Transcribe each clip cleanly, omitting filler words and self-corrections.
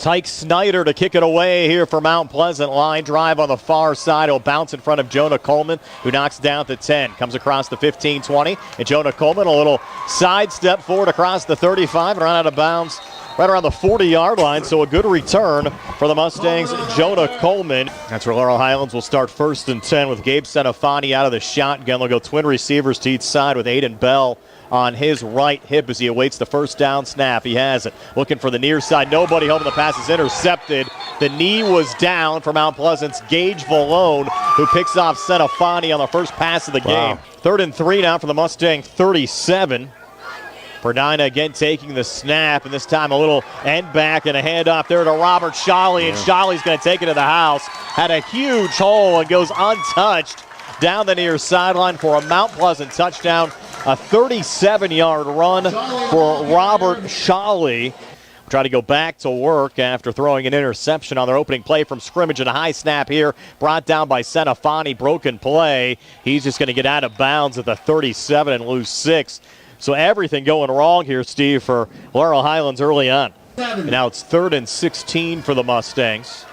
Tyke Snyder to kick it away here for Mount Pleasant. Line drive on the far side. It'll bounce in front of Jonah Coleman, who knocks down the 10. Comes across the 15-20. And Jonah Coleman, a little sidestep forward across the 35 and run out of bounds right around the 40-yard line. So a good return for the Mustangs, Jonah Coleman. That's where Laurel Highlands will start 1st and 10 with Gabe Senafani out of the shotgun. They'll go twin receivers to each side with Aiden Bell on his right hip as he awaits the first down snap. He has it. Looking for the near side. Nobody home. The pass is intercepted. The knee was down for Mount Pleasant's Gage Valone, who picks off Senafani on the first pass of the game. 3rd and 3 now for the Mustang 37. Perdina again taking the snap, and this time a little end back and a handoff there to Robert Shawley, and Shawley's going to take it to the house. Had a huge hole and goes untouched down the near sideline for a Mount Pleasant touchdown. A 37-yard run for Robert Shawley. Try to go back to work after throwing an interception on their opening play from scrimmage, and a high snap here brought down by Senafani. Broken play. He's just going to get out of bounds at the 37 and lose 6. So everything going wrong here, Steve, for Laurel Highlands early on. And now it's 3rd and 16 for the Mustangs.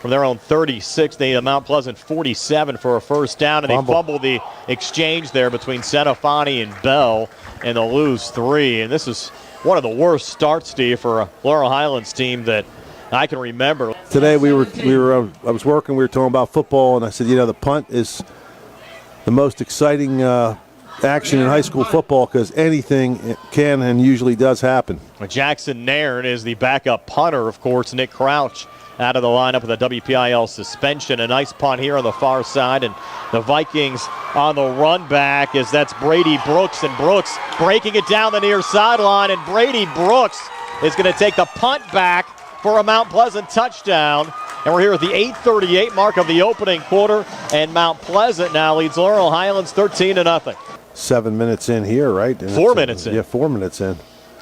From their own 36, they need a Mount Pleasant 47 for a first down, and they fumble the exchange there between Senafani and Bell, and they'll lose 3. And this is one of the worst starts, Steve, for a Laurel Highlands team that I can remember. Today I was working, we were talking about football, and I said, the punt is the most exciting action in high school football because anything can and usually does happen. Jackson Nairn is the backup punter, of course. Nick Crouch out of the lineup with a WPIL suspension. A nice punt here on the far side, and the Vikings on the run back as that's Brady Brooks, and Brooks breaking it down the near sideline, and Brady Brooks is going to take the punt back for a Mount Pleasant touchdown. And we're here at the 8:38 mark of the opening quarter, and Mount Pleasant now leads Laurel Highlands 13-0. 7 minutes in here, right? And 4 minutes in. Yeah, 4 minutes in.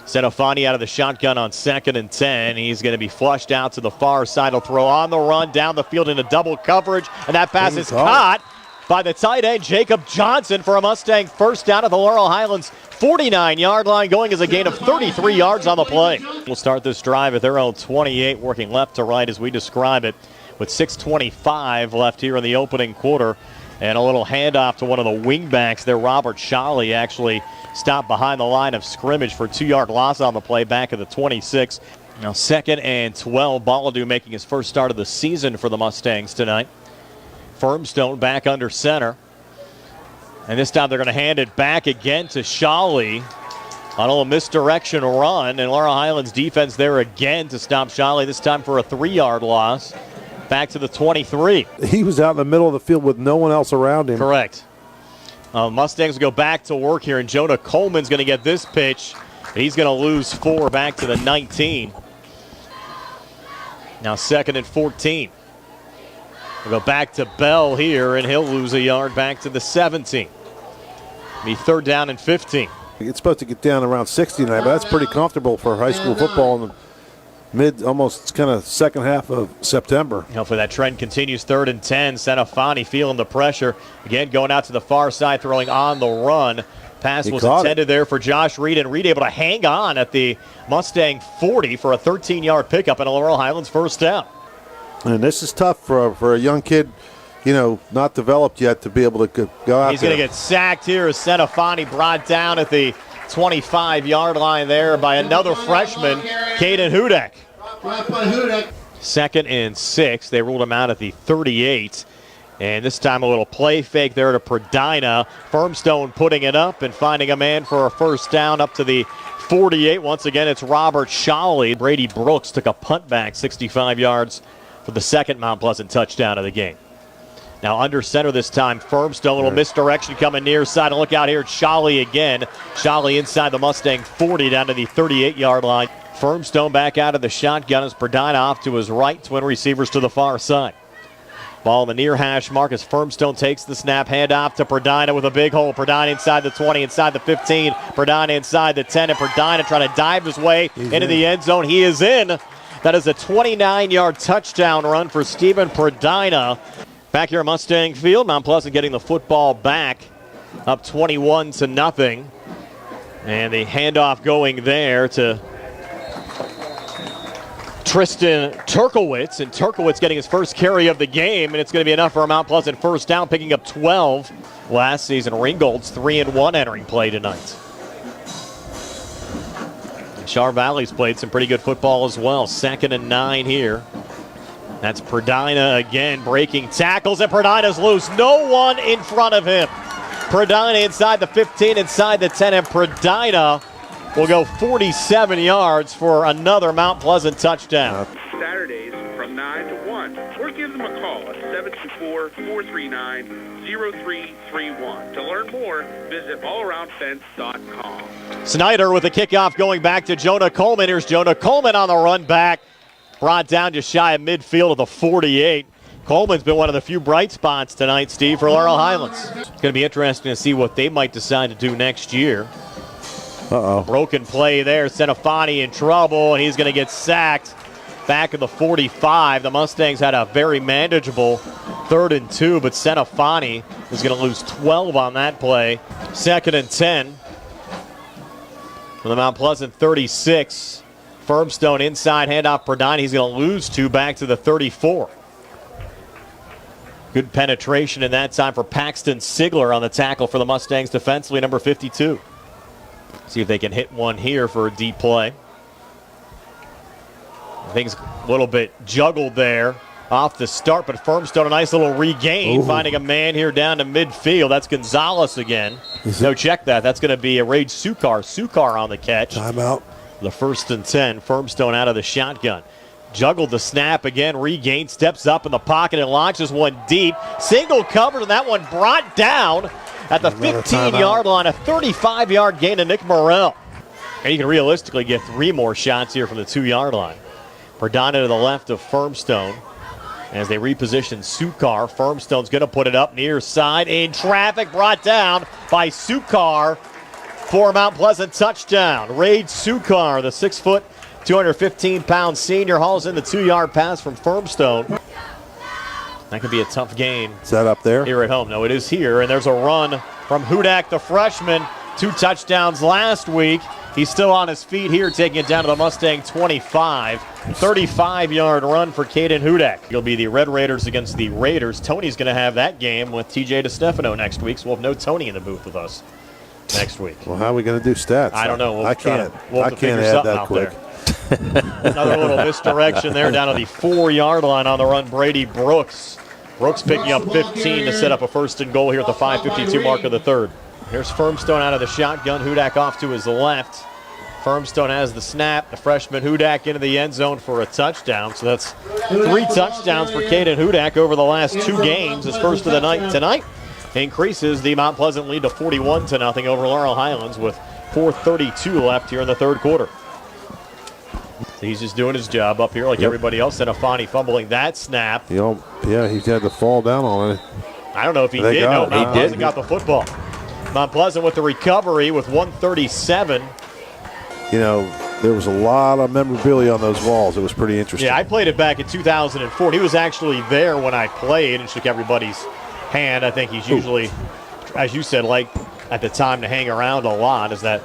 Senafani out of the shotgun on 2nd and 10. He's going to be flushed out to the far side. He'll throw on the run down the field into double coverage, and that pass is caught by the tight end, Jacob Johnson, for a Mustang first down at the Laurel Highlands 49-yard line, going as a gain of 33 yards on the play. We'll start this drive at their own 28, working left to right as we describe it, with 6:25 left here in the opening quarter. And a little handoff to one of the wingbacks there. Robert Shawley actually stopped behind the line of scrimmage for a 2-yard loss on the play back at the 26. Now 2nd and 12. Balladou making his first start of the season for the Mustangs tonight. Firmstone back under center. And this time they're going to hand it back again to Shawley on a little misdirection run. And Laurel Highlands defense there again to stop Shawley, this time for a 3-yard loss. Back to the 23. He was out in the middle of the field with no one else around him. Correct. Mustangs go back to work here, and Jonah Coleman's going to get this pitch. He's going to lose 4 back to the 19. Now 2nd and 14. We'll go back to Bell here, and he'll lose a yard back to the 17. Be 3rd down and 15. It's supposed to get down around 69, but that's pretty comfortable for high school football in the almost kind of second half of September. Hopefully that trend continues. 3rd and 10. Senafani feeling the pressure. Again, going out to the far side, throwing on the run. Pass was intended there for Josh Reed, and Reed able to hang on at the Mustang 40 for a 13-yard pickup and a Laurel Highlands first down. And this is tough for a young kid, not developed yet, to be able to go out. He's going to get sacked here as Senafani brought down at the 25-yard line there by another freshman, Caden Hudak. 2nd and 6. They ruled him out at the 38. And this time a little play fake there to Perdina. Firmstone putting it up and finding a man for a first down up to the 48. Once again, it's Robert Shawley. Brady Brooks took a punt back 65 yards for the 2nd Mount Pleasant touchdown of the game. Now under center this time, Firmstone, a little misdirection coming near side. And look out here, it's Shawley again. Shawley inside the Mustang 40 down to the 38-yard line. Firmstone back out of the shotgun as Perdina off to his right. Twin receivers to the far side. Ball in the near hash mark as Firmstone takes the snap. Hand off to Perdina with a big hole. Perdina inside the 20, inside the 15. Perdina inside the 10, and Perdina trying to dive his way into the end zone. He is in. That is a 29-yard touchdown run for Stephen Perdina. Back here at Mustang Field, Mount Pleasant getting the football back, up 21-0. And the handoff going there to Tristan Turkowitz, and Turkowitz getting his first carry of the game, and it's going to be enough for a Mount Pleasant first down, picking up 12 last season. Ringgold's 3-1 entering play tonight. Char Valley's played some pretty good football as well. 2nd and 9 here. That's Perdina again breaking tackles, and Perdina's loose. No one in front of him. Perdina inside the 15, inside the 10, and Perdina will go 47 yards for another Mount Pleasant touchdown. Saturdays from 9 to 1, or give them a call at 724-439-0331. To learn more, visit allaroundfence.com. Snyder with the kickoff going back to Jonah Coleman. Here's Jonah Coleman on the run back. Brought down just shy of midfield of the 48. Coleman's been one of the few bright spots tonight, Steve, for Laurel Highlands. It's going to be interesting to see what they might decide to do next year. Broken play there. Senafani in trouble, and he's going to get sacked back at the 45. The Mustangs had a very manageable 3rd and 2, but Senafani is going to lose 12 on that play. 2nd and 10 from the Mount Pleasant 36. Firmstone inside, handoff Perdine. He's going to lose 2 back to the 34. Good penetration in that time for Paxton Sigler on the tackle for the Mustangs defensively, number 52. See if they can hit one here for a deep play. Things a little bit juggled there off the start, but Firmstone a nice little regain, finding a man here down to midfield. That's Gonzalez again. No, check that. That's going to be a Rage Sukar. Sukar on the catch. Timeout. The 1st and 10. Firmstone out of the shotgun. Juggled the snap again. Regained. Steps up in the pocket and launches one deep. Single covered, and that one brought down at the 15-yard line. A 35-yard gain to Nick Morrell. And you can realistically get 3 more shots here from the 2-yard line. Perdana to the left of Firmstone. As they reposition Sukar, Firmstone's going to put it up near side. In traffic, brought down by Sukar for Mount Pleasant touchdown. Rage Sukar, the 6-foot, 215-pound senior, hauls in the 2-yard pass from Firmstone. That could be a tough game. Is that up there? Here at home. No, it is here. And there's a run from Hudak, the freshman. 2 touchdowns last week. He's still on his feet here, taking it down to the Mustang 25. 35-yard run for Caden Hudak. It'll be the Red Raiders against the Raiders. Tony's going to have that game with TJ DeStefano next week, so we'll have no Tony in the booth with us next week. Well, how are we going to do stats? I don't know. I can't figure add something that out quick. There. Another little misdirection there down to the 4-yard line on the run. Brady Brooks. Brooks picking up 15 to set up a 1st and goal here at the 5:52 mark of the 3rd. Here's Firmstone out of the shotgun. Hudak off to his left. Firmstone has the snap. The freshman Hudak into the end zone for a touchdown. So that's 3 touchdowns for Caden Hudak over the last 2 games. His first of the night tonight increases the Mount Pleasant lead to 41-0 over Laurel Highlands with 4:32 left here in the 3rd quarter. So he's just doing his job up here like everybody else. Senafani fumbling that snap. Yeah, he had to fall down on it. I don't know if he did. No, Mount Pleasant got the football. Mount Pleasant with the recovery with 137. You know, there was a lot of memorabilia on those walls. It was pretty interesting. Yeah, I played it back in 2004. He was actually there when I played and shook everybody's hand. I think he's usually, as you said, like at the time to hang around a lot. As that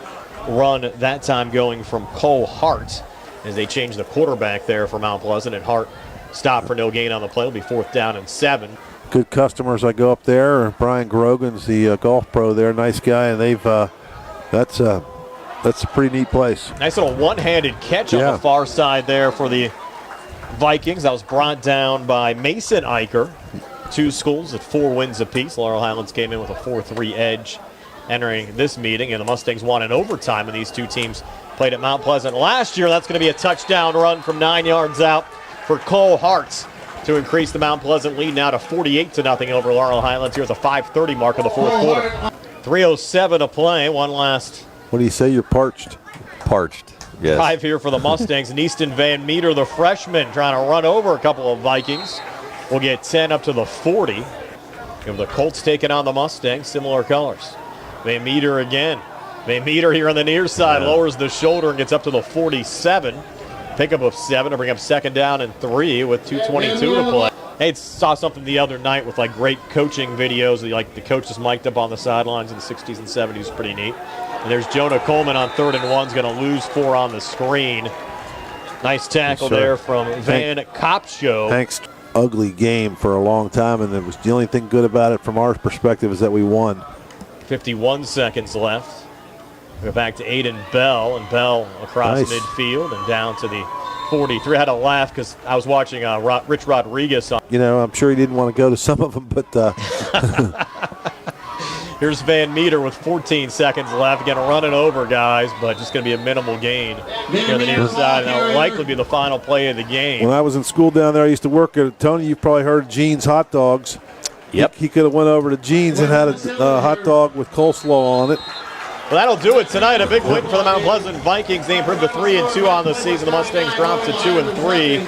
run that time going from Cole Hart as they changed the quarterback there for Mount Pleasant, and Hart stopped for no gain on the play. It'll be 4th down and 7. Good customers. I go up there. Brian Grogan's the golf pro there. Nice guy, and they've that's a pretty neat place. Nice little one-handed catch on the far side there for the Vikings. That was brought down by Mason Eicher. 2 schools at 4 wins apiece. Laurel Highlands came in with a 4-3 edge entering this meeting, and the Mustangs won in overtime, and these 2 teams played at Mount Pleasant last year. That's going to be a touchdown run from 9 yards out for Cole Hart to increase the Mount Pleasant lead now to 48-0 over Laurel Highlands here at the 5:30 mark of the 4th quarter. 3:07 to play. One last. What do you say? You're parched. Parched. Yes. Drive here for the Mustangs. And Easton Van Meter, the freshman, trying to run over a couple of Vikings. We'll get 10 up to the 40. You have the Colts taking on the Mustangs, similar colors. Van Meter again. Van Meter here on the near side lowers the shoulder and gets up to the 47. Pickup of 7 to bring up 2nd down and 3 with 2:22 to play. Hey, saw something the other night with like great coaching videos. Like the coaches mic'd up on the sidelines in the 60s and 70s. Pretty neat. And there's Jonah Coleman on 3rd and 1. Is going to lose 4 on the screen. Nice tackle Yes, sir. there from Van Kopshow. Hank's ugly game for a long time, and it was the only thing good about it from our perspective is that we won. 51 seconds left. We're back to Aiden Bell, and Bell across Nice. midfield and down to the 43. I had to laugh because I was watching Rich Rodriguez on. You know, I'm sure he didn't want to go to some of them, but Here's Van Meter with 14 seconds left. Again, running over guys, but just going to be a minimal gain here on the near side. And that'll likely be the final play of the game. when I was in school down there, I used to work at Tony. You've probably heard Gene's Hot Dogs. Yep. He could have went over to Gene's and had a hot dog with coleslaw on it. Well, that'll do it tonight. A big win for the Mount Pleasant Vikings. They improved to 3-2 on the season. The Mustangs dropped to 2-3.